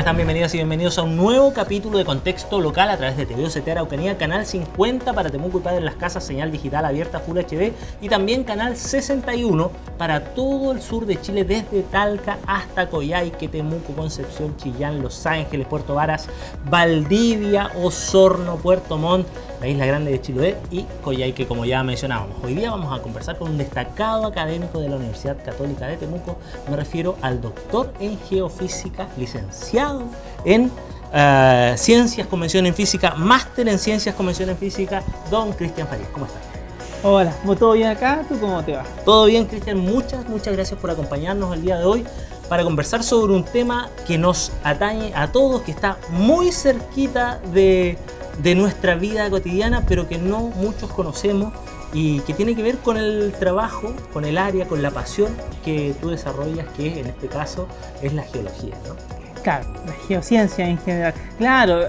están? Bienvenidas y bienvenidos a un nuevo capítulo de Contexto Local a través de TV OCT Araucanía, canal 50 para Temuco y Padre Las Casas, señal digital abierta Full HD y también canal 61 para todo el sur de Chile, desde Talca hasta Coyhaique, Temuco, Concepción, Chillán, Los Ángeles, Puerto Varas, Valdivia, Osorno, Puerto Montt, la Isla Grande de Chiloé y Coyhaique, como ya mencionábamos. Hoy día vamos a conversar con un destacado académico de la Universidad Católica de Temuco. Me refiero al doctor en Geofísica, licenciado en Ciencias, Convención en Física, máster en Ciencias, Convención en Física, don Cristian Farías. ¿Cómo estás? Hola, ¿todo bien acá? ¿Tú cómo te va? Todo bien, Cristian. Muchas gracias por acompañarnos el día de hoy para conversar sobre un tema que nos atañe a todos, que está muy cerquita de nuestra vida cotidiana, pero que no muchos conocemos y que tiene que ver con el trabajo, con el área, con la pasión que tú desarrollas, que en este caso es la geología, ¿no? Claro, la geociencia en general. Claro,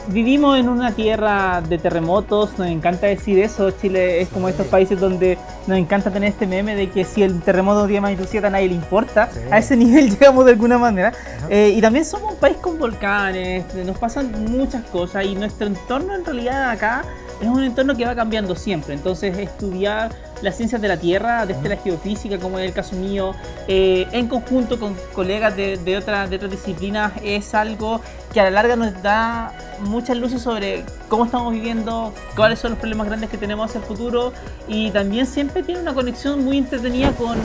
vivimos en una tierra de terremotos, nos encanta decir eso. Chile es como estos países donde nos encanta tener este meme de que si el terremoto tiene magnitudo a nadie le importa. Sí. A ese nivel llegamos de alguna manera. Y también somos un país con volcanes, nos pasan muchas cosas y nuestro entorno en realidad acá es un entorno que va cambiando siempre. Entonces estudiar las ciencias de la Tierra, desde la geofísica, como es el caso mío, en conjunto con colegas de otras disciplinas, es algo que a la larga nos da muchas luces sobre cómo estamos viviendo, cuáles son los problemas grandes que tenemos hacia el futuro, y también siempre tiene una conexión muy entretenida con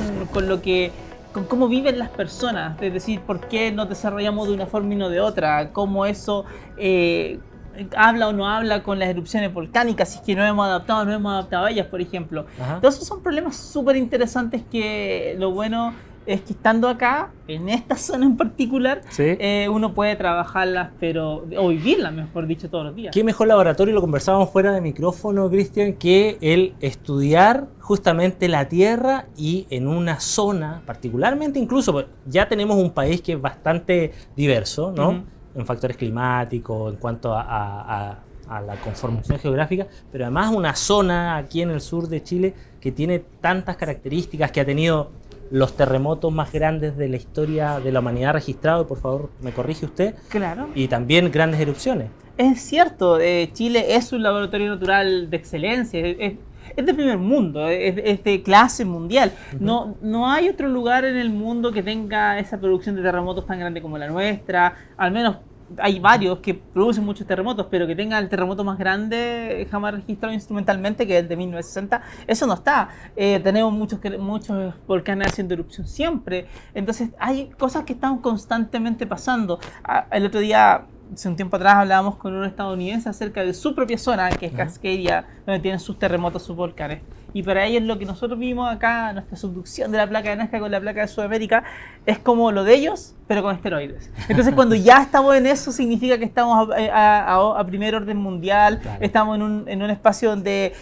cómo viven las personas, es decir, por qué nos desarrollamos de una forma y no de otra, cómo eso habla o no habla con las erupciones volcánicas, si es que no hemos adaptado a ellas, por ejemplo. Ajá. Entonces son problemas súper interesantes que lo bueno es que estando acá, en esta zona en particular, sí, uno puede trabajarlas, o vivirlas, mejor dicho, todos los días. Qué mejor laboratorio, lo conversábamos fuera de micrófono, Cristian, que el estudiar justamente la Tierra y en una zona, particularmente incluso, ya tenemos un país que es bastante diverso, ¿no? Uh-huh. En factores climáticos, en cuanto a la conformación geográfica, pero además una zona aquí en el sur de Chile que tiene tantas características, que ha tenido los terremotos más grandes de la historia de la humanidad registrados, por favor me corrige usted. Claro. Y también grandes erupciones. Es cierto, Chile es un laboratorio natural de excelencia, es de primer mundo, es de clase mundial. Uh-huh. No hay otro lugar en el mundo que tenga esa producción de terremotos tan grande como la nuestra. Al menos hay varios que producen muchos terremotos, pero que tenga el terremoto más grande jamás registrado instrumentalmente, que es el de 1960, eso no está. Tenemos muchos volcanes haciendo erupción siempre. Entonces hay cosas que están constantemente pasando. El otro día, hace un tiempo atrás, hablábamos con un estadounidense acerca de su propia zona, que es Cascadia, donde tienen sus terremotos, sus volcanes. Y para ellos lo que nosotros vimos acá, nuestra subducción de la placa de Nazca con la placa de Sudamérica, es como lo de ellos, pero con esteroides. Entonces cuando ya estamos en eso, significa que estamos a primer orden mundial, claro. Estamos en un espacio donde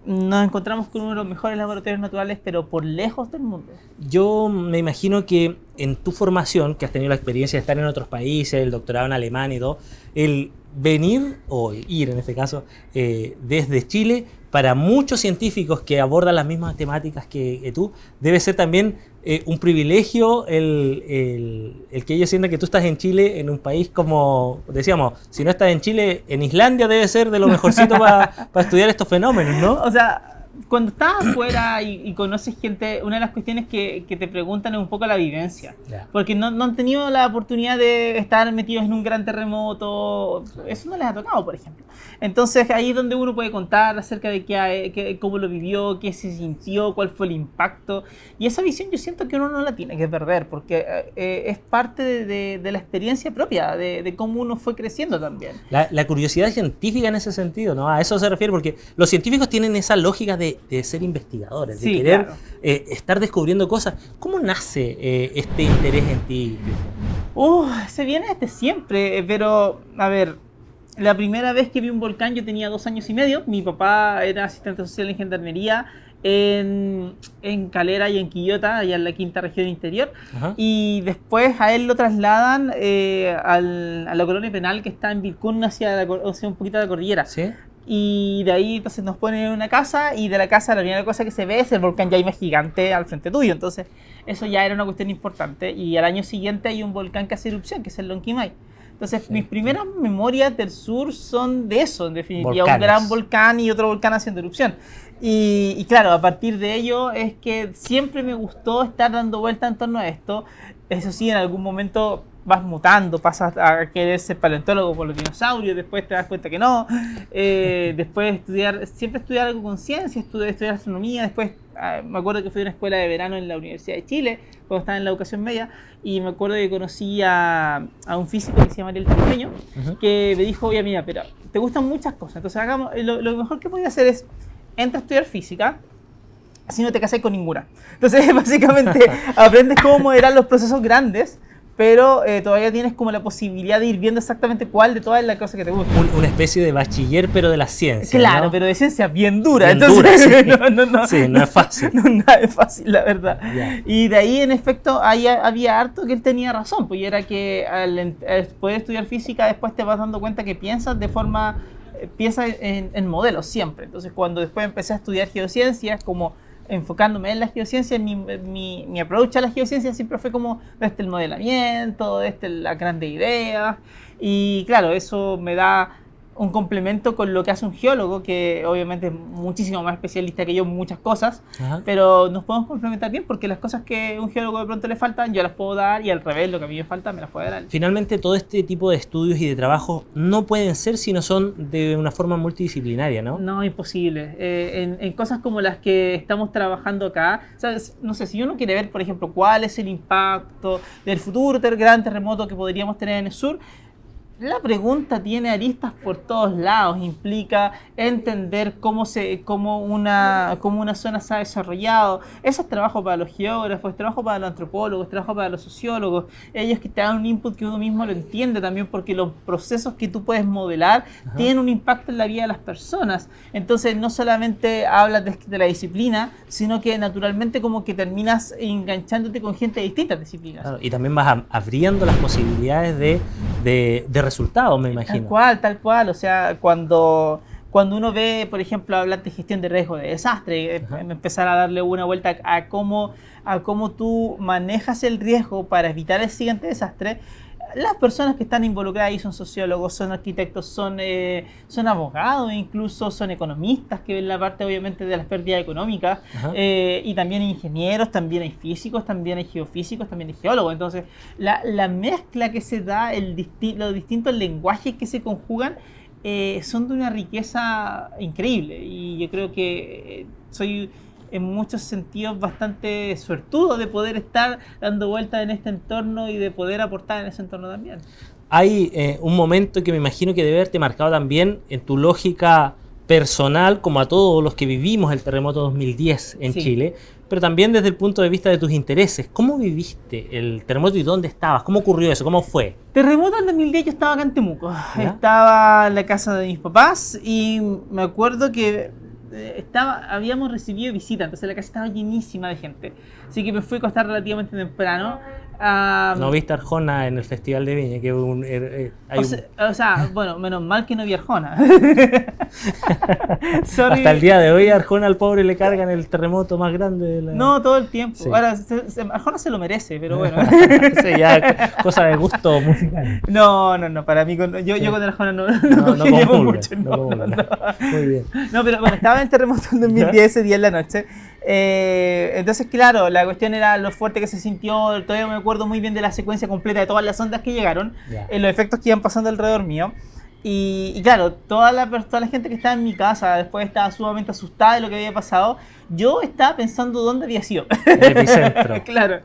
nos encontramos con uno de los mejores laboratorios naturales, pero por lejos del mundo. Yo me imagino que en tu formación, que has tenido la experiencia de estar en otros países, el doctorado en Alemania y todo, el venir o ir en este caso desde Chile, para muchos científicos que abordan las mismas temáticas que tú, debe ser también un privilegio el que ellos sientan que tú estás en Chile, en un país como, decíamos, si no estás en Chile, en Islandia debe ser de lo mejorcito para estudiar estos fenómenos, ¿no? O sea, cuando estás afuera y conoces gente, una de las cuestiones que te preguntan es un poco la vivencia. Yeah. Porque no han tenido la oportunidad de estar metidos en un gran terremoto. Eso no les ha tocado, por ejemplo. Entonces ahí es donde uno puede contar acerca de cómo lo vivió, qué se sintió, cuál fue el impacto. Y esa visión yo siento que uno no la tiene que perder, porque es parte de la experiencia propia, de cómo uno fue creciendo también. La curiosidad científica en ese sentido, ¿no? A eso se refiere, porque los científicos tienen esa lógica de ser investigadores, de querer, claro, estar descubriendo cosas. ¿Cómo nace este interés en ti? Se viene desde siempre, pero a ver, la primera vez que vi un volcán yo tenía 2 años y medio. Mi papá era asistente social en gendarmería en Calera y en Quillota, allá en la quinta región interior. Ajá. Y después a él lo trasladan a la colonia penal que está en Vilcún, hacia un poquito de la cordillera. ¿Sí? Y de ahí entonces nos ponen en una casa y de la casa la primera cosa que se ve es el volcán Yaima gigante al frente tuyo. Entonces eso ya era una cuestión importante. Y al año siguiente hay un volcán que hace erupción, que es el Lonquimay. Entonces mis primeras memorias del sur son de eso, en definitiva. Volcanes. Un gran volcán y otro volcán haciendo erupción. Y claro, a partir de ello es que siempre me gustó estar dando vuelta en torno a esto. Eso sí, en algún momento vas mutando, pasas a querer ser paleontólogo por los dinosaurios, después te das cuenta que no, después siempre estudiar algo con ciencia, estudiar astronomía, después me acuerdo que fui a una escuela de verano en la Universidad de Chile, cuando estaba en la educación media, y me acuerdo que conocí a un físico que se llama Ariel Tripeño, que me dijo, oye, mira, pero te gustan muchas cosas, entonces lo mejor que podía hacer es, entra a estudiar física, así no te casas con ninguna. Entonces, básicamente, aprendes cómo modelar los procesos grandes, pero todavía tienes como la posibilidad de ir viendo exactamente cuál de todas las cosas que te gustan. Una especie de bachiller, pero de la ciencia. Claro, ¿no? pero de ciencia bien dura. Bien Entonces, dura, sí. no, Sí, no es fácil. No, nada es fácil, la verdad. Yeah. Y de ahí, en efecto, había harto que él tenía razón, pues y era que al poder estudiar física, después te vas dando cuenta que piensas en modelos siempre. Entonces, cuando después empecé a estudiar geociencias, como enfocándome en la geociencia, mi approach a la geociencia siempre fue como desde el modelamiento, desde las grandes ideas, y claro, eso me da un complemento con lo que hace un geólogo, que obviamente es muchísimo más especialista que yo en muchas cosas, pero nos podemos complementar bien porque las cosas que a un geólogo de pronto le faltan, yo las puedo dar, y al revés, lo que a mí me falta, me las puede dar. Finalmente, todo este tipo de estudios y de trabajos no pueden ser si no son de una forma multidisciplinaria, ¿no? No, imposible. En cosas como las que estamos trabajando acá, ¿sabes? No sé, si uno quiere ver, por ejemplo, cuál es el impacto del futuro gran terremoto que podríamos tener en el sur, la pregunta tiene aristas por todos lados, implica entender cómo una zona se ha desarrollado. Eso es trabajo para los geógrafos, es trabajo para los antropólogos, es trabajo para los sociólogos. Ellos que te dan un input que uno mismo lo entiende también, porque los procesos que tú puedes modelar tienen un impacto en la vida de las personas. Entonces no solamente hablas de la disciplina, sino que naturalmente como que terminas enganchándote con gente de distintas disciplinas. Claro, y también vas abriendo las posibilidades de resultados, me imagino. Tal cual. O sea, cuando uno ve, por ejemplo, hablar de gestión de riesgo de desastre, empezar a darle una vuelta a cómo tú manejas el riesgo para evitar el siguiente desastre, las personas que están involucradas ahí son sociólogos, son arquitectos, son abogados, incluso son economistas que ven la parte obviamente de las pérdidas económicas, y también ingenieros, también hay físicos, también hay geofísicos, también hay geólogos. Entonces la mezcla que se da, los distintos lenguajes que se conjugan, son de una riqueza increíble, y yo creo que soy en muchos sentidos bastante suertudo de poder estar dando vueltas en este entorno y de poder aportar en ese entorno también. Hay un momento que me imagino que debe haberte marcado también en tu lógica personal, como a todos los que vivimos el terremoto 2010 en Chile, pero también desde el punto de vista de tus intereses. ¿Cómo viviste el terremoto y dónde estabas? ¿Cómo ocurrió eso? ¿Cómo fue? Terremoto en 2010 yo estaba acá en Temuco. ¿Ya? Estaba en la casa de mis papás y me acuerdo que habíamos recibido visita, entonces la casa estaba llenísima de gente. Así que me fui a acostar relativamente temprano. No viste Arjona en el Festival de Viña, que o sea, bueno, menos mal que no vi Arjona. Hasta el día de hoy a Arjona al pobre le cargan el terremoto más grande de la... No, todo el tiempo. Sí. Ahora, Arjona se lo merece, pero bueno. Sí, ya cosa de gusto musical. No, para mí, yo con Arjona no mucho. No. Muy bien. No, pero bueno, estaba en el terremoto en 2010, ese día en la noche. Entonces, claro, la cuestión era lo fuerte que se sintió. Todavía me acuerdo muy bien de la secuencia completa de todas las ondas que llegaron, los efectos que iban pasando alrededor mío. Y claro, toda la gente que estaba en mi casa después estaba sumamente asustada de lo que había pasado. Yo estaba pensando dónde había sido. El epicentro. Claro,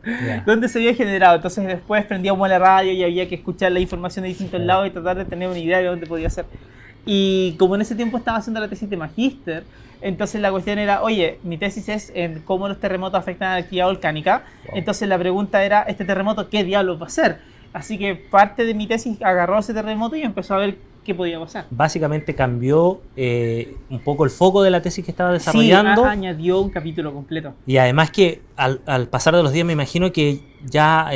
dónde se había generado. Entonces después prendíamos la radio y había que escuchar la información de distintos lados y tratar de tener una idea de dónde podía ser. Y como en ese tiempo estaba haciendo la tesis de magíster, entonces la cuestión era, oye, mi tesis es en cómo los terremotos afectan a la actividad volcánica. Entonces la pregunta era, ¿este terremoto qué diablos va a hacer? Así que parte de mi tesis agarró ese terremoto y empezó a ver qué podía pasar. Básicamente cambió un poco el foco de la tesis que estaba desarrollando. Sí, añadió un capítulo completo. Y además que al pasar de los días me imagino que ya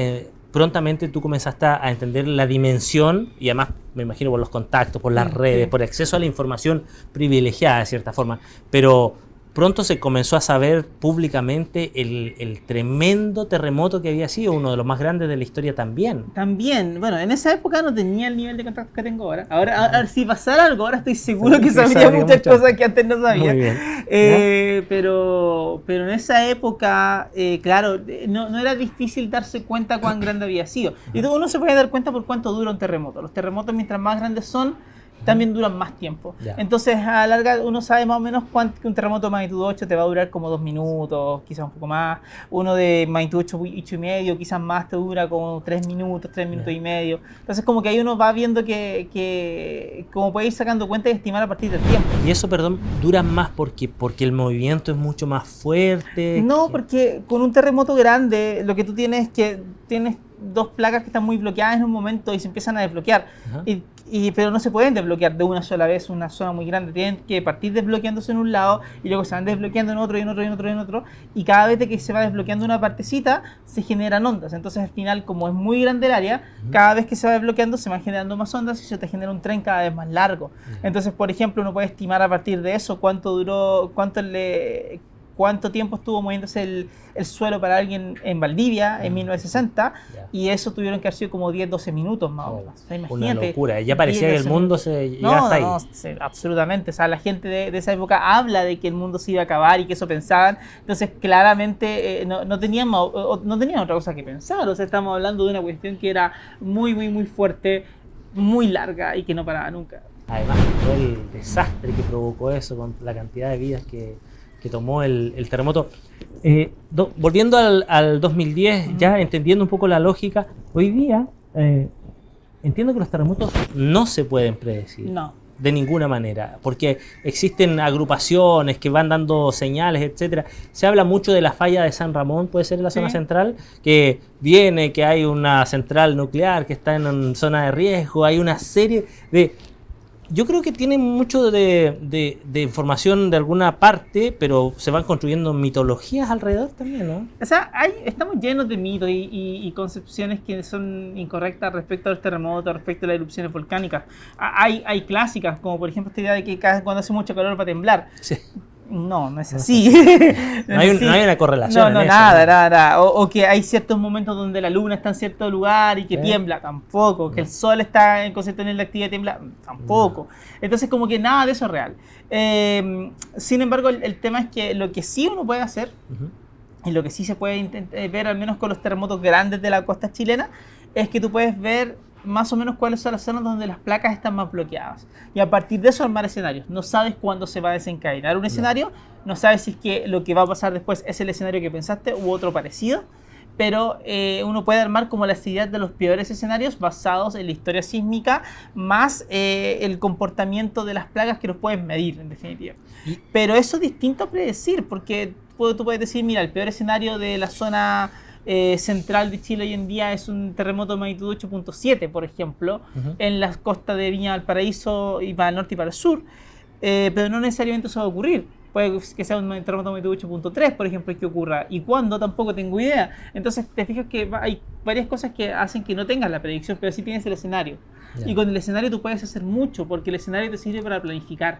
prontamente tú comenzaste a entender la dimensión, y además me imagino por los contactos, por las redes, por acceso a la información privilegiada de cierta forma, pero pronto se comenzó a saber públicamente el tremendo terremoto que había sido, uno de los más grandes de la historia también. También, bueno, en esa época no tenía el nivel de contacto que tengo ahora. Ahora si pasara algo, ahora estoy seguro que sabría muchas cosas que antes no sabía. Muy bien. Pero en esa época, claro, no era difícil darse cuenta cuán grande había sido. Y uno se puede dar cuenta por cuánto dura un terremoto. Los terremotos, mientras más grandes son, también duran más tiempo. Entonces, a la larga, uno sabe más o menos que un terremoto de magnitud 8 te va a durar como 2 minutos, quizás un poco más. Uno de magnitud 8 y medio, quizás más, te dura como 3 minutos, 3 minutos y medio. Entonces, como que ahí uno va viendo que como puede ir sacando cuenta y estimar a partir del tiempo. Y eso, perdón, dura más porque el movimiento es mucho más fuerte. No, porque con un terremoto grande, lo que tú tienes es que tienes dos placas que están muy bloqueadas en un momento y se empiezan a desbloquear. Pero no se pueden desbloquear de una sola vez una zona muy grande. Tienen que partir desbloqueándose en un lado y luego se van desbloqueando en otro y en otro y en otro y en otro. Y cada vez que se va desbloqueando una partecita, se generan ondas. Entonces al final, como es muy grande el área, cada vez que se va desbloqueando se van generando más ondas y se te genera un tren cada vez más largo. Entonces, por ejemplo, uno puede estimar a partir de eso cuánto duró, cuánto tiempo estuvo moviéndose el suelo para alguien en Valdivia en 1960, y eso tuvieron que haber sido como 10-12 minutos más o menos. O sea, imagínate, una locura, ya parecía que el mundo se llegaba hasta ahí. Sí, absolutamente, o sea, la gente de esa época habla de que el mundo se iba a acabar y que eso pensaban, entonces claramente no tenían otra cosa que pensar, o sea, estamos hablando de una cuestión que era muy, muy, muy fuerte, muy larga y que no paraba nunca. Además, todo el desastre que provocó eso, con la cantidad de vidas que tomó el terremoto. Volviendo al 2010, ya entendiendo un poco la lógica, hoy día entiendo que los terremotos no se pueden predecir. No. De ninguna manera, porque existen agrupaciones que van dando señales, etcétera. Se habla mucho de la falla de San Ramón, puede ser en la zona central, que hay una central nuclear que está en zona de riesgo, hay una serie de... Yo creo que tiene mucho de información de alguna parte, pero se van construyendo mitologías alrededor también, ¿no? O sea, estamos llenos de mitos y concepciones que son incorrectas respecto a los terremotos, respecto a las erupciones volcánicas. Hay clásicas, como por ejemplo esta idea de que cuando hace mucho calor va a temblar. Sí. No es así. No hay una correlación. No, nada. O que hay ciertos momentos donde la luna está en cierto lugar y que tiembla, tampoco. Que el sol está en concepto en la actividad y tiembla, tampoco. Entonces, como que nada de eso es real. Sin embargo, el tema es que lo que sí uno puede hacer, y lo que sí se puede ver, al menos con los terremotos grandes de la costa chilena, es que tú puedes ver más o menos cuáles son las zonas donde las placas están más bloqueadas. Y a partir de eso armar escenarios. No sabes cuándo se va a desencadenar un escenario, no sabes si es que lo que va a pasar después es el escenario que pensaste u otro parecido, pero uno puede armar como las ideas de los peores escenarios basados en la historia sísmica, más el comportamiento de las plagas que los puedes medir, en definitiva. Pero eso es distinto a predecir, porque tú puedes decir, mira, el peor escenario de la zona central de Chile hoy en día es un terremoto de magnitud 8.7, por ejemplo, en las costas de Viña Valparaíso y para el norte y para el sur, pero no necesariamente eso va a ocurrir. Puede que sea un terremoto de magnitud 8.3, por ejemplo, que ocurra. ¿Y cuándo? Tampoco tengo idea. Entonces te fijas que hay varias cosas que hacen que no tengas la predicción, pero sí tienes el escenario. Y con el escenario tú puedes hacer mucho, porque el escenario te sirve para planificar.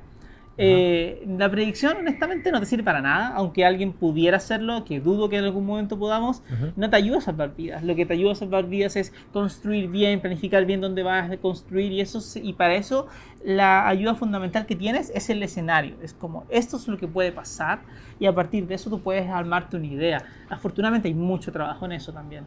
La predicción honestamente no te sirve para nada, aunque alguien pudiera hacerlo, que dudo que en algún momento podamos. No te ayuda a salvar vidas. Lo que te ayuda a salvar vidas es construir bien, planificar bien dónde vas a construir, y para eso la ayuda fundamental que tienes es el escenario. Es como, esto es lo que puede pasar, y a partir de eso tú puedes armarte una idea. Afortunadamente hay mucho trabajo en eso también.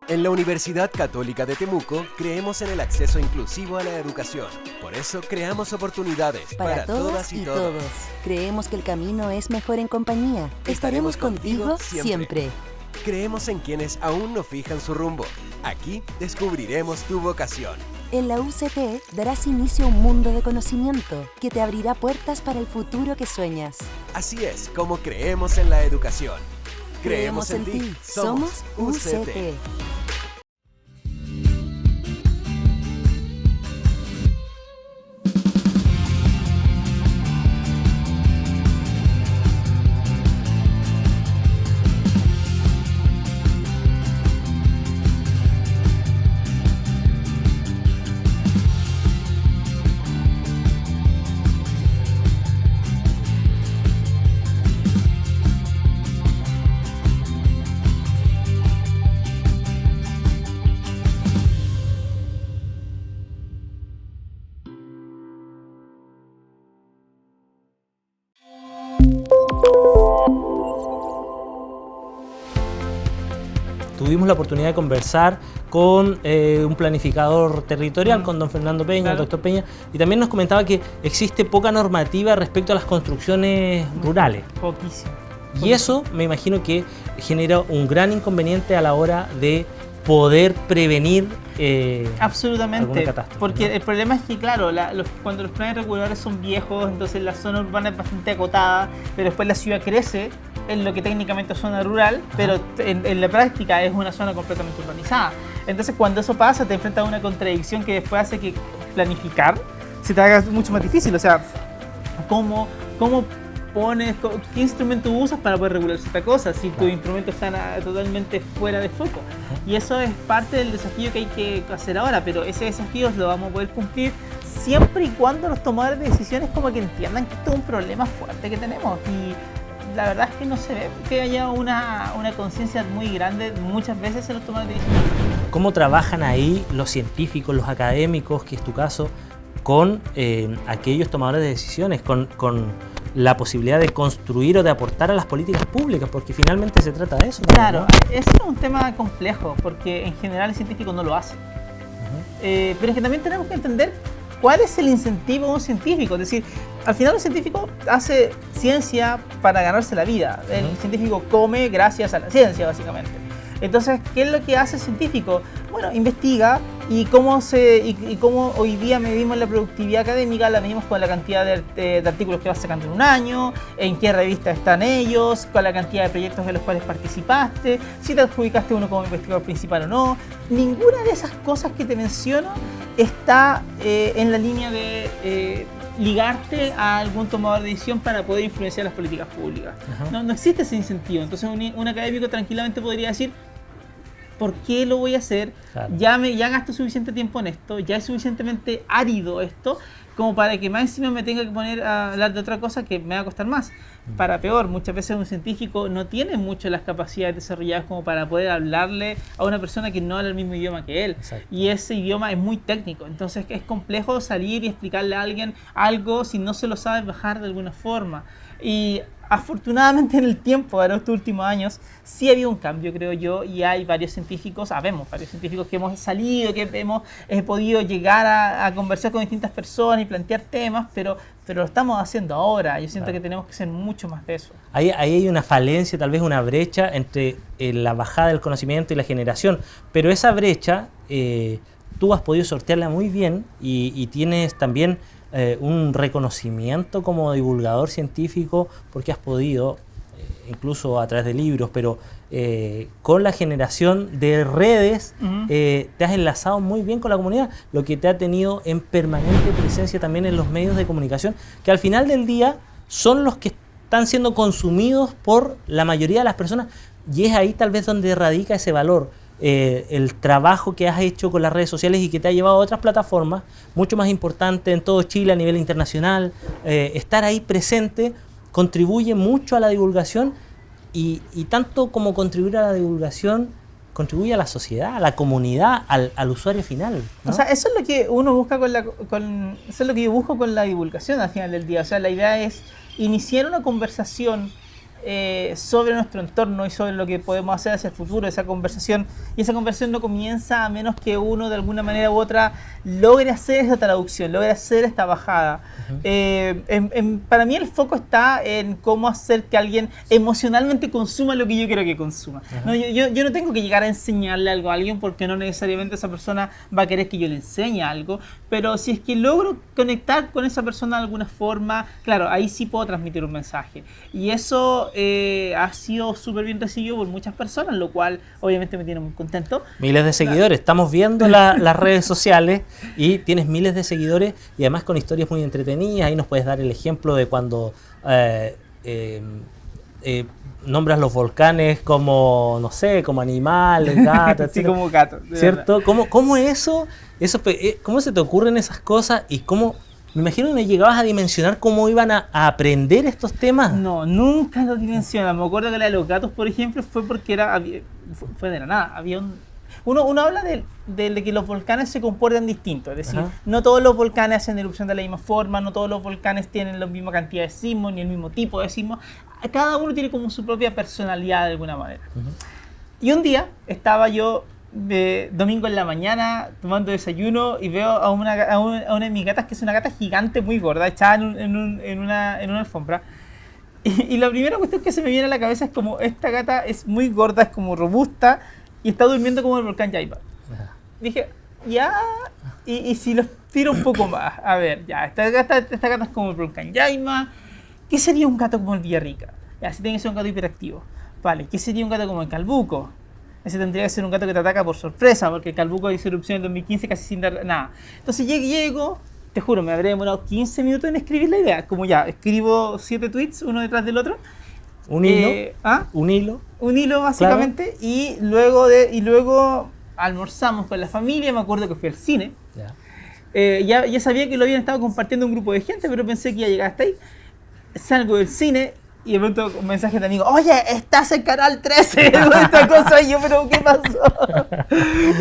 En la Universidad Católica de Temuco creemos en el acceso inclusivo a la educación. Por eso creamos oportunidades para todas y todos. Creemos que el camino es mejor en compañía. Estaremos contigo siempre. Creemos en quienes aún no fijan su rumbo. Aquí descubriremos tu vocación. En la UCT darás inicio a un mundo de conocimiento que te abrirá puertas para el futuro que sueñas. Así es como creemos en la educación. Creemos en ti. Somos UCT. tuvimos la oportunidad de conversar con un planificador territorial, con don Fernando Peña, el doctor Peña, y también nos comentaba que existe poca normativa respecto a las construcciones rurales. Poquísimo. Y eso me imagino que genera un gran inconveniente a la hora de poder prevenir absolutamente, alguna catástrofe, porque ¿no? el problema es que, claro, cuando los planes regulares son viejos, entonces la zona urbana es bastante acotada, pero después la ciudad crece en lo que técnicamente es zona rural, pero en la práctica es una zona completamente urbanizada. Entonces, cuando eso pasa, te enfrentas a una contradicción que después hace que planificar se te haga mucho más difícil. O sea, ¿cómo pones, qué instrumento usas para poder regular cierta cosa si tus instrumentos están totalmente fuera de foco? Y eso es parte del desafío que hay que hacer ahora, pero ese desafío lo vamos a poder cumplir siempre y cuando los tomadores de decisiones como que entiendan que esto es un problema fuerte que tenemos. Y la verdad es que no se ve que haya una conciencia muy grande muchas veces en los tomadores de decisiones. ¿Cómo trabajan ahí los científicos, los académicos, que es tu caso, con aquellos tomadores de decisiones, con la posibilidad de construir o de aportar a las políticas públicas? Porque finalmente se trata de eso. Claro, ¿no? eso es un tema complejo, porque en general el científico no lo hace. Pero es que también tenemos que entender cuál es el incentivo de un científico. Es decir, al final un científico hace ciencia para ganarse la vida. El científico come gracias a la ciencia, básicamente. Entonces, ¿qué es lo que hace el científico? Bueno, investiga y cómo hoy día medimos la productividad académica, la medimos con la cantidad de artículos que vas sacando en un año, en qué revista están ellos, con la cantidad de proyectos en los cuales participaste, si te adjudicaste uno como investigador principal o no. Ninguna de esas cosas que te menciono está en la línea de ligarte a algún tomador de decisión para poder influenciar las políticas públicas. No existe ese incentivo. Entonces un académico tranquilamente podría decir: ¿por qué lo voy a hacer? Claro. Ya gasto suficiente tiempo en esto, ya es suficientemente árido esto, como para que más encima me tenga que poner a hablar de otra cosa que me va a costar más. Para peor, muchas veces un científico no tiene mucho las capacidades desarrolladas como para poder hablarle a una persona que no habla el mismo idioma que él. Exacto. Y ese idioma es muy técnico, entonces es complejo salir y explicarle a alguien algo si no se lo sabe bajar de alguna forma. Y afortunadamente en el tiempo, de estos últimos años, sí ha habido un cambio, creo yo, y hay varios científicos, varios científicos que hemos salido, que hemos podido llegar a conversar con distintas personas y plantear temas, pero lo estamos haciendo ahora. Yo siento que tenemos que hacer mucho más de eso. Ahí hay una falencia, tal vez una brecha entre la bajada del conocimiento y la generación, pero esa brecha tú has podido sortearla muy bien y tienes también un reconocimiento como divulgador científico, porque has podido, incluso a través de libros, pero con la generación de redes, te has enlazado muy bien con la comunidad, lo que te ha tenido en permanente presencia también en los medios de comunicación, que al final del día son los que están siendo consumidos por la mayoría de las personas, y es ahí tal vez donde radica ese valor. El trabajo que has hecho con las redes sociales y que te ha llevado a otras plataformas mucho más importantes en todo Chile a nivel internacional. Estar ahí presente contribuye mucho a la divulgación y tanto como contribuir a la divulgación, contribuye a la sociedad, a la comunidad, al usuario final, ¿no? O sea, eso es lo que uno busca eso es lo que yo busco con la divulgación al final del día. O sea, la idea es iniciar una conversación sobre nuestro entorno y sobre lo que podemos hacer hacia el futuro, esa conversación no comienza a menos que uno de alguna manera u otra logre hacer esa traducción, logre hacer esta bajada. Para mí el foco está en cómo hacer que alguien emocionalmente consuma lo que yo quiero que consuma. No, yo no tengo que llegar a enseñarle algo a alguien, porque no necesariamente esa persona va a querer que yo le enseñe algo, pero si es que logro conectar con esa persona de alguna forma, claro, ahí sí puedo transmitir un mensaje. Y eso ha sido súper bien recibido por muchas personas, lo cual obviamente me tiene muy contento. Miles de seguidores, estamos viendo las redes sociales y tienes miles de seguidores y además con historias muy entretenidas. Ahí nos puedes dar el ejemplo de cuando nombras los volcanes como, no sé, como animales, gatos, sí, como gatos, ¿cierto? ¿Cómo eso, cómo se te ocurren esas cosas y cómo? Me imagino que no llegabas a dimensionar cómo iban a aprender estos temas. No, nunca lo dimensionaba. Me acuerdo que la de los gatos, por ejemplo, fue porque fue de la nada. Había uno habla de que los volcanes se comportan distintos. Es decir, no todos los volcanes hacen erupción de la misma forma, no todos los volcanes tienen la misma cantidad de sismos, ni el mismo tipo de sismos. Cada uno tiene como su propia personalidad de alguna manera. Y un día estaba yo de domingo en la mañana tomando desayuno y veo a una de mis gatas, que es una gata gigante muy gorda, echada en una alfombra. Y la primera cuestión que se me viene a la cabeza es como, esta gata es muy gorda, es como robusta y está durmiendo como el volcán Yaiba. Dije, ya, y si los tiro un poco más, a ver, ya, esta gata es como el volcán Yaiba. ¿Qué sería un gato como el Villarrica? Ya, si tiene que ser un gato hiperactivo. Vale, ¿qué sería un gato como el Calbuco? Ese tendría que ser un gato que te ataca por sorpresa, porque el Calbuco hizo erupción en el 2015 casi sin dar nada. Entonces llego, te juro, me habré demorado 15 minutos en escribir la idea. Como ya, escribo 7 tweets, uno detrás del otro. Un hilo. Un hilo. Un hilo, básicamente. Claro. Y luego almorzamos con la familia. Me acuerdo que fui al cine. Ya sabía que lo habían estado compartiendo un grupo de gente, pero pensé que iba a llegar hasta ahí. Salgo del cine y de pronto un mensaje de amigo, oye, estás en Canal 13, esta cosa, y yo, pero ¿qué pasó?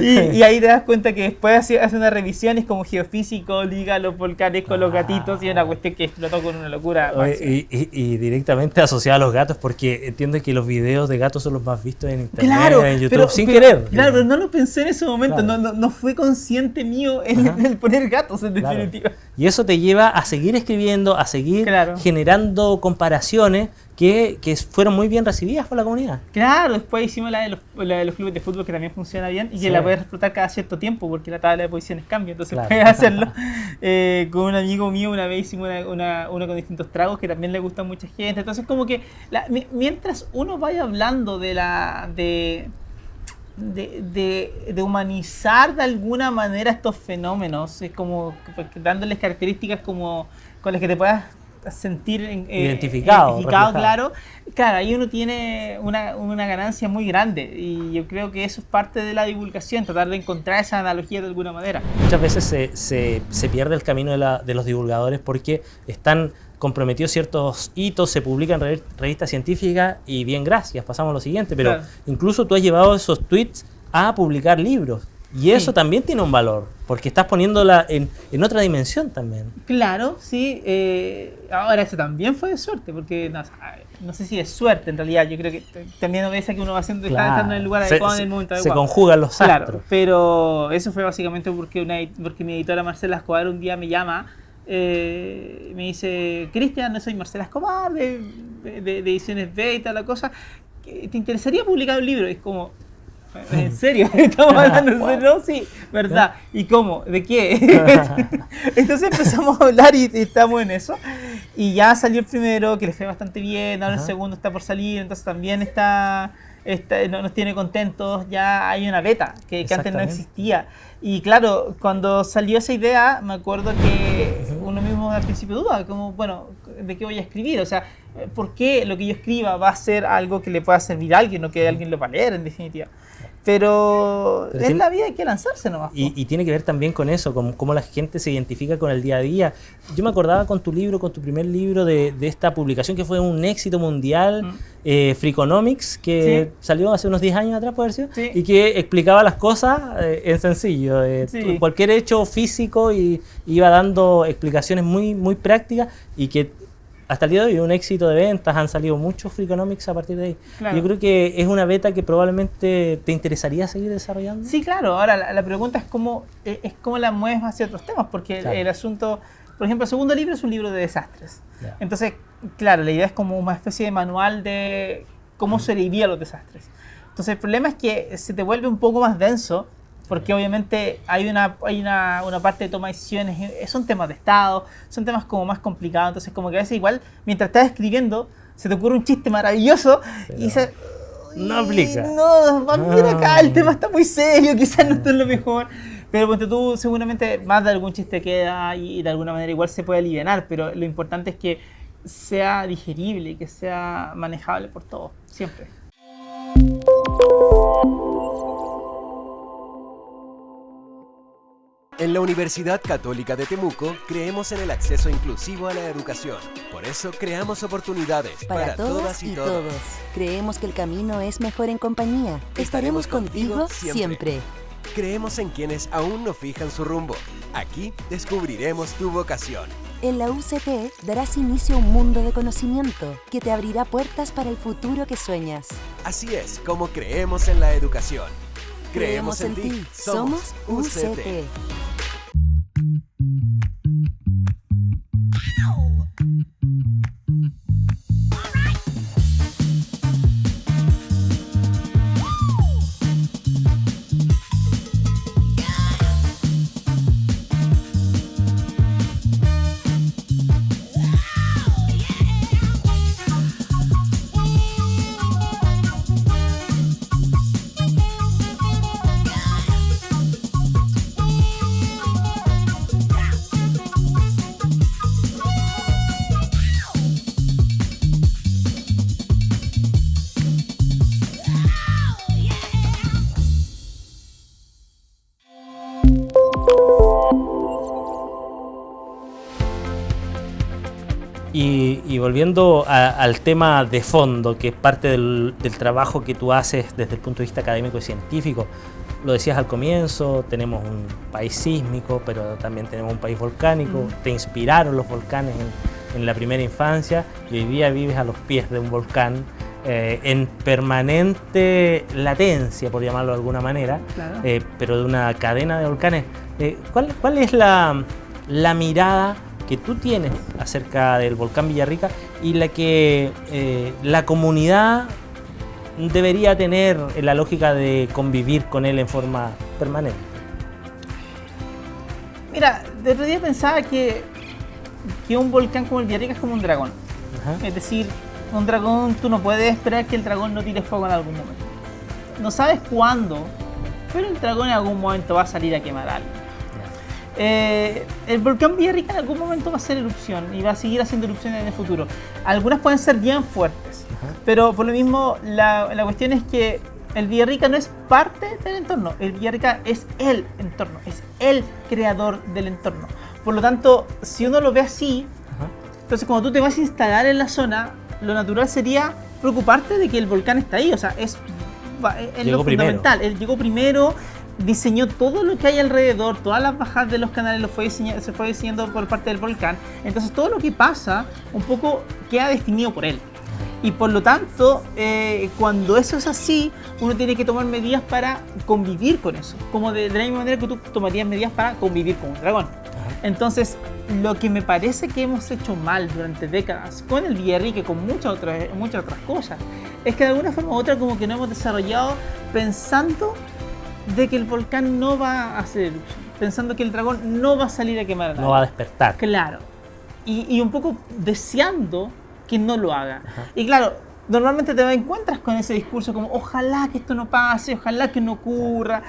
y ahí te das cuenta que después hace una revisión, es como geofísico, liga los volcanes con los gatitos, y es una cuestión que explotó con una locura. Y directamente asociado a los gatos, porque entiendo que los videos de gatos son los más vistos en internet, claro, en YouTube, sin querer. Claro, pero no lo pensé en ese momento, claro. no fue consciente mío el poner gatos, en definitiva. Claro. Y eso te lleva a seguir escribiendo, a seguir generando comparaciones que fueron muy bien recibidas por la comunidad. Claro, después hicimos la de los clubes de fútbol, que también funciona bien y que la puedes explotar cada cierto tiempo porque la tabla de posiciones cambia, entonces puedes hacerlo. Con un amigo mío una vez hicimos uno con distintos tragos que también le gusta a mucha gente, entonces como que mientras uno vaya hablando de humanizar de alguna manera estos fenómenos, es como dándoles características como con las que te puedas sentir identificado, claro, ahí uno tiene una ganancia muy grande y yo creo que eso es parte de la divulgación, tratar de encontrar esa analogía de alguna manera. Muchas veces se pierde el camino de los divulgadores porque están comprometidos ciertos hitos, se publican en revistas científicas y bien, gracias, pasamos a lo siguiente, pero incluso tú has llevado esos tweets a publicar libros. Y eso también tiene un valor, porque estás poniéndola en otra dimensión también. Claro, sí. Ahora eso también fue de suerte, porque no sé si es suerte en realidad. Yo creo que también obedece que uno va haciendo, está estando en el lugar adecuado en el momento adecuado. Se conjugan los astros. Claro, pero eso fue básicamente porque mi editora Marcela Escobar un día me llama, me dice, Cristian, soy Marcela Escobar de Ediciones B y tal la cosa, ¿te interesaría publicar un libro? Y es como... ¿En serio? ¿Estamos hablando en serio? No, sí, ¿verdad? ¿Y cómo? ¿De qué? Entonces empezamos a hablar y estamos en eso. Y ya salió el primero, que le fue bastante bien. Ahora el segundo está por salir, entonces también nos tiene contentos. Ya hay una beta que antes no existía. Y claro, cuando salió esa idea, me acuerdo que uno mismo al principio duda, como, bueno, ¿de qué voy a escribir? O sea, ¿por qué lo que yo escriba va a ser algo que le pueda servir a alguien o que alguien lo va a leer, en definitiva? Pero en la vida hay que lanzarse nomás. Y tiene que ver también con eso, con cómo la gente se identifica con el día a día. Yo me acordaba con tu primer libro de esta publicación que fue un éxito mundial, Freakonomics, que salió hace unos 10 años atrás, puede ser, y que explicaba las cosas en sencillo. Cualquier hecho físico y iba dando explicaciones muy, muy prácticas y que hasta el día de hoy un éxito de ventas, han salido muchos Freakonomics a partir de ahí. Claro. Yo creo que es una beta que probablemente te interesaría seguir desarrollando. Sí, claro. Ahora la pregunta es cómo la mueves hacia otros temas, porque el asunto, por ejemplo, el segundo libro es un libro de desastres. Entonces, claro, la idea es como una especie de manual de cómo sobrevivir a los desastres. Entonces el problema es que se te vuelve un poco más denso, porque obviamente hay una parte de toma de decisiones, son temas de Estado, son temas como más complicados, entonces como que a veces igual, mientras estás escribiendo, se te ocurre un chiste maravilloso y dices, no aplica. No, mira acá, el tema está muy serio, quizás no es lo mejor, pero ponte tú, seguramente más de algún chiste queda y de alguna manera igual se puede aliviar, pero lo importante es que sea digerible y que sea manejable por todos, siempre. En la Universidad Católica de Temuco creemos en el acceso inclusivo a la educación. Por eso creamos oportunidades para todas y todos. Creemos que el camino es mejor en compañía. Estaremos contigo siempre. Creemos en quienes aún no fijan su rumbo. Aquí descubriremos tu vocación. En la UCT darás inicio a un mundo de conocimiento que te abrirá puertas para el futuro que sueñas. Así es como creemos en la educación. Creemos en ti. Somos UCT. Y volviendo al tema de fondo, que es parte del trabajo que tú haces desde el punto de vista académico y científico, lo decías al comienzo, tenemos un país sísmico, pero también tenemos un país volcánico, te inspiraron los volcanes en la primera infancia y hoy día vives a los pies de un volcán en permanente latencia, por llamarlo de alguna manera, Claro. pero de una cadena de volcanes. ¿Cuál es la mirada que tú tienes acerca del volcán Villarrica y la que la comunidad debería tener en la lógica de convivir con él en forma permanente? Mira, de otro día pensaba que un volcán como el Villarrica es como un dragón. Ajá. Es decir, un dragón, tú no puedes esperar que el dragón no tire fuego en algún momento. No sabes cuándo, pero el dragón en algún momento va a salir a quemar algo. El volcán Villarrica en algún momento va a hacer erupción y va a seguir haciendo erupciones en el futuro. Algunas pueden ser bien fuertes, pero por lo mismo la cuestión es que el Villarrica no es parte del entorno, el Villarrica es el entorno, es el creador del entorno. Por lo tanto, si uno lo ve así, entonces cuando tú te vas a instalar en la zona, lo natural sería preocuparte de que el volcán está ahí, o sea, es lo fundamental. Él llegó primero, diseñó todo lo que hay alrededor, todas las bajadas de los canales se fue diseñando por parte del volcán. Entonces todo lo que pasa un poco queda definido por él. Y por lo tanto, cuando eso es así, uno tiene que tomar medidas para convivir con eso. Como de la misma manera que tú tomarías medidas para convivir con un dragón. Entonces, lo que me parece que hemos hecho mal durante décadas con el Villarrica y con muchas otras cosas, es que de alguna forma u otra como que no hemos desarrollado pensando de que el volcán no va a hacer erupción, pensando que el dragón no va a salir a quemar a nadie. No va a despertar. Claro. Y un poco deseando que no lo haga. Y claro, normalmente te encuentras con ese discurso como ojalá que esto no pase, ojalá que no ocurra,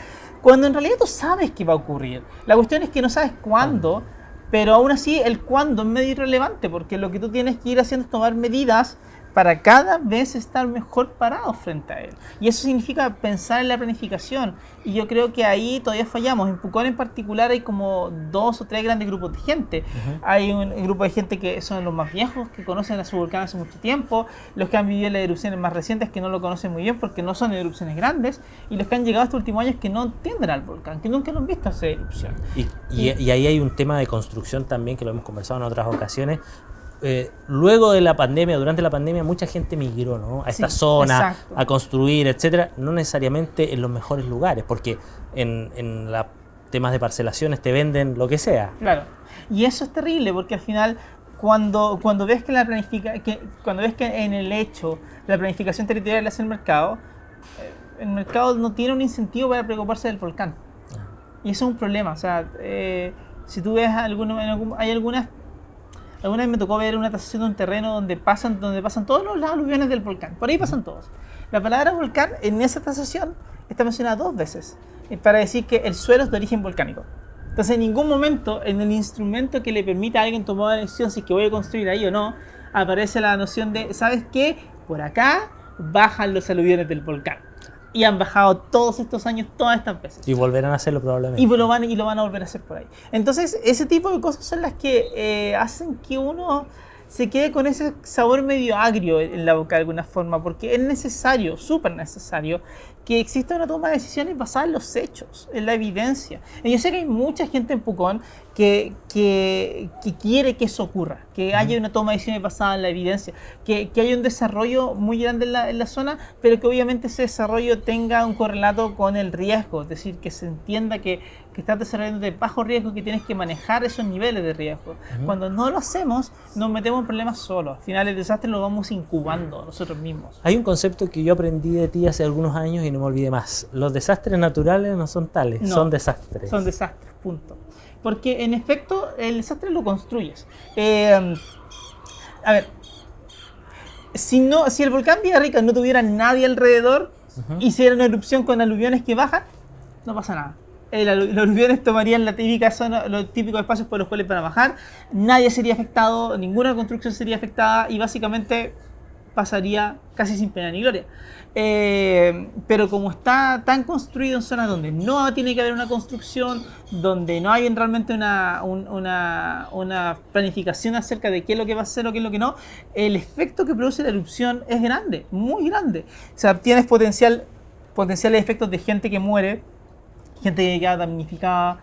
cuando en realidad tú sabes que va a ocurrir. La cuestión es que no sabes cuándo, pero aún así el cuándo es medio irrelevante, porque lo que tú tienes que ir haciendo es tomar medidas para cada vez estar mejor parado frente a él. Y eso significa pensar en la planificación. Y yo creo que ahí todavía fallamos. En Pucón en particular hay como 2 o 3 grandes grupos de gente. Hay un grupo de gente que son los más viejos, que conocen a su volcán hace mucho tiempo, los que han vivido las erupciones más recientes que no lo conocen muy bien porque no son erupciones grandes, y los que han llegado estos últimos años que no entienden al volcán, que nunca lo han visto hacer erupción. Y ahí hay un tema de construcción también que lo hemos conversado en otras ocasiones. Luego de la pandemia, durante la pandemia, mucha gente migró, ¿no?, a esta zona, exacto, a construir, etcétera, no necesariamente en los mejores lugares, porque en temas de parcelaciones te venden lo que sea. Claro, y eso es terrible porque al final cuando ves que en el hecho la planificación territorial hace el mercado no tiene un incentivo para preocuparse del volcán. Y eso es un problema. O sea, si tú ves alguna vez me tocó ver una tasación de un terreno donde pasan todos los aluviones del volcán. Por ahí pasan todos. La palabra volcán en esa tasación está mencionada 2 veces para decir que el suelo es de origen volcánico. Entonces en ningún momento en el instrumento que le permita a alguien tomar la decisión si es que voy a construir ahí o no, aparece la noción de, ¿sabes qué? Por acá bajan los aluviones del volcán. Y han bajado todos estos años, todas estas veces. Y volverán a hacerlo probablemente. Y lo van a volver a hacer por ahí. Entonces, ese tipo de cosas son las que hacen que uno se quede con ese sabor medio agrio en la boca de alguna forma, porque es necesario, súper necesario, que exista una toma de decisiones basada en los hechos, en la evidencia. Y yo sé que hay mucha gente en Pucón que quiere que eso ocurra, que haya una toma de decisiones basada en la evidencia, que haya un desarrollo muy grande en la zona, pero que obviamente ese desarrollo tenga un correlato con el riesgo, es decir, que se entienda que estás desarrollando de bajo riesgo, que tienes que manejar esos niveles de riesgo. Cuando no lo hacemos, nos metemos en problemas solos. Al final el desastre lo vamos incubando nosotros mismos. Hay un concepto que yo aprendí de ti hace algunos años y no me olvidé más. Los desastres naturales no son tales, No, son desastres. Son desastres, punto. Porque en efecto el desastre lo construyes. A ver, si el volcán Villarrica no tuviera nadie alrededor, hiciera una erupción con aluviones que bajan, no pasa nada. Los aluviones tomarían la típica zona, los típicos espacios por los cuales van a bajar, nadie sería afectado, ninguna construcción sería afectada y básicamente pasaría casi sin pena ni gloria. Pero como está tan construido en zonas donde no tiene que haber una construcción, donde no hay realmente una planificación acerca de qué es lo que va a hacer o qué es lo que no, el efecto que produce la erupción es grande, muy grande. O sea, tienes potenciales efectos de gente que muere, gente que queda damnificada,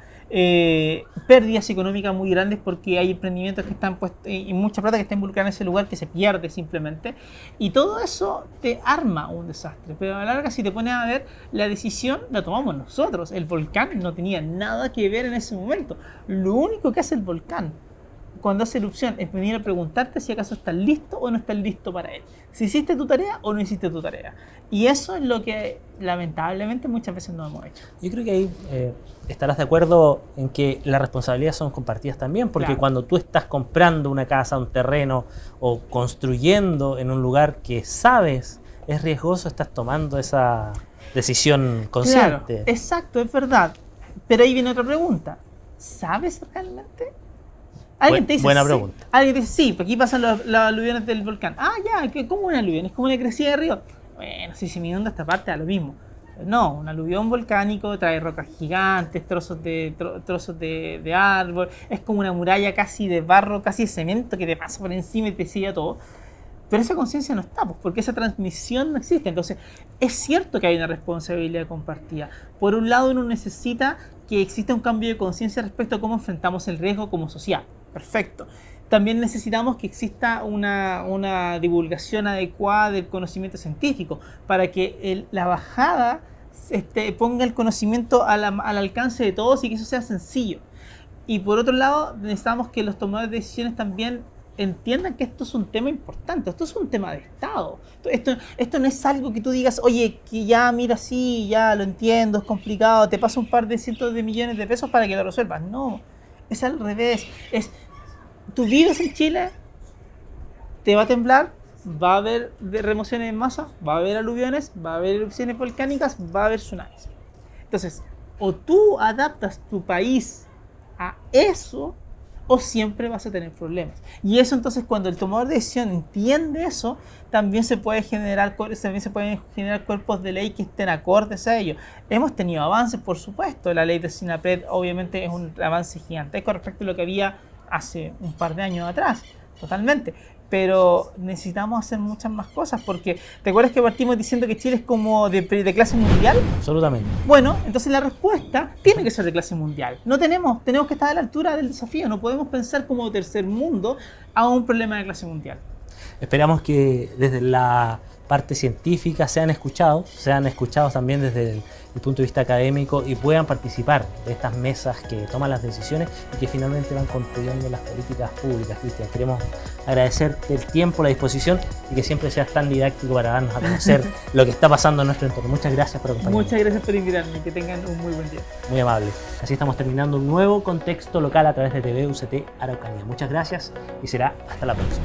pérdidas económicas muy grandes porque hay emprendimientos que están puestos y mucha plata que está involucrada en ese lugar que se pierde simplemente, y todo eso te arma un desastre. Pero a la larga, si te pones a ver, la decisión la tomamos nosotros. El volcán no tenía nada que ver en ese momento. Lo único que hace el volcán cuando hace erupción es venir a preguntarte si acaso estás listo o no estás listo para él, si hiciste tu tarea o no hiciste tu tarea. Y eso es lo que lamentablemente muchas veces no hemos hecho. Yo creo que ahí estarás de acuerdo en que las responsabilidades son compartidas también, porque Claro. cuando tú estás comprando una casa, un terreno o construyendo en un lugar que sabes es riesgoso, estás tomando esa decisión consciente. Claro, exacto, es verdad. Pero ahí viene otra pregunta. ¿Sabes realmente? Alguien te dice Buena sí. pregunta. Alguien te dice, sí, porque aquí pasan los aluviones del volcán. Ah, ya, ¿cómo un aluvión? Es como una crecida de río. Bueno, si se me inunda esta parte, da lo mismo. No, un aluvión volcánico trae rocas gigantes, trozos de árbol, es como una muralla casi de barro, casi de cemento que te pasa por encima y te sella todo. Pero esa conciencia no está, pues, porque esa transmisión no existe. Entonces, es cierto que hay una responsabilidad compartida. Por un lado, uno necesita que exista un cambio de conciencia respecto a cómo enfrentamos el riesgo como sociedad. Perfecto. También necesitamos que exista una divulgación adecuada del conocimiento científico para que la bajada ponga el conocimiento al alcance de todos y que eso sea sencillo. Y por otro lado, necesitamos que los tomadores de decisiones también entiendan que esto es un tema importante, esto es un tema de Estado. Esto no es algo que tú digas, oye, que ya mira, sí, ya lo entiendo, es complicado, te paso un par de cientos de millones de pesos para que lo resuelvas. No, es al revés. Tú vives en Chile, te va a temblar, va a haber remociones en masa, va a haber aluviones, va a haber erupciones volcánicas, va a haber tsunamis. Entonces, o tú adaptas tu país a eso, o siempre vas a tener problemas. Y eso, entonces, cuando el tomador de decisión entiende eso, también se pueden generar cuerpos de ley que estén acordes a ello. Hemos tenido avances, por supuesto. La ley de SINAPRED obviamente es un avance gigantesco respecto a lo que había hace un par de años atrás, totalmente. Pero necesitamos hacer muchas más cosas, porque ¿te acuerdas que partimos diciendo que Chile es como de clase mundial? Absolutamente. Bueno, entonces la respuesta tiene que ser de clase mundial. Tenemos que estar a la altura del desafío, no podemos pensar como tercer mundo a un problema de clase mundial. Esperamos que desde la parte científica sean escuchados también desde el punto de vista académico y puedan participar de estas mesas que toman las decisiones y que finalmente van construyendo las políticas públicas. Cristian, queremos agradecerte el tiempo, la disposición y que siempre seas tan didáctico para darnos a conocer lo que está pasando en nuestro entorno. Muchas gracias por acompañarnos. Muchas gracias por invitarme, que tengan un muy buen día. Muy amable. Así estamos terminando un nuevo contexto local a través de TV UCT Araucanía. Muchas gracias y será hasta la próxima.